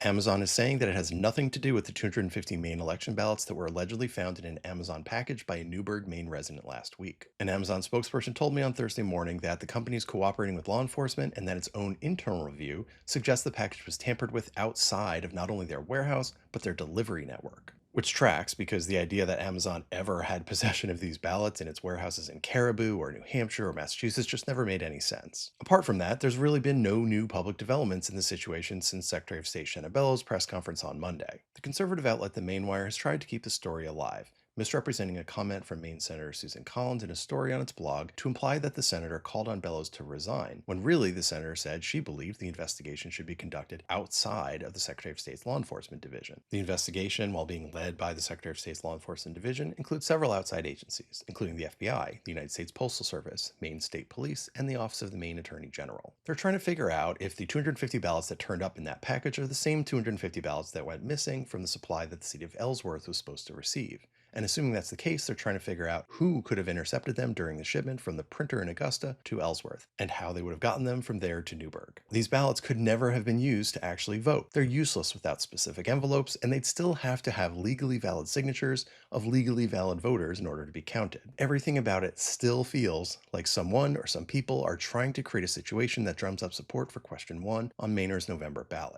Amazon is saying that it has nothing to do with the 250 Maine election ballots that were allegedly found in an Amazon package by a Newburgh, Maine resident last week. An Amazon spokesperson told me on Thursday morning that the company is cooperating with law enforcement and that its own internal review suggests the package was tampered with outside of not only their warehouse, but their delivery network. Which tracks because the idea that Amazon ever had possession of these ballots in its warehouses in Caribou or New Hampshire or Massachusetts just never made any sense. Apart from that, there's really been no new public developments in the situation since Secretary of State Shannon Bellows' press conference on Monday. The conservative outlet The Mainwire has tried to keep the story alive, misrepresenting a comment from Maine Senator Susan Collins in a story on its blog to imply that the senator called on Bellows to resign, when really the senator said she believed the investigation should be conducted outside of the Secretary of State's Law Enforcement Division. The investigation, while being led by the Secretary of State's Law Enforcement Division, includes several outside agencies, including the FBI, the United States Postal Service, Maine State Police, and the Office of the Maine Attorney General. They're trying to figure out if the 250 ballots that turned up in that package are the same 250 ballots that went missing from the supply that the city of Ellsworth was supposed to receive. And assuming that's the case, they're trying to figure out who could have intercepted them during the shipment from the printer in Augusta to Ellsworth, and how they would have gotten them from there to Newburgh. These ballots could never have been used to actually vote. They're useless without specific envelopes, and they'd still have to have legally valid signatures of legally valid voters in order to be counted. Everything about it still feels like someone or some people are trying to create a situation that drums up support for question 1 on Mainer's November ballot.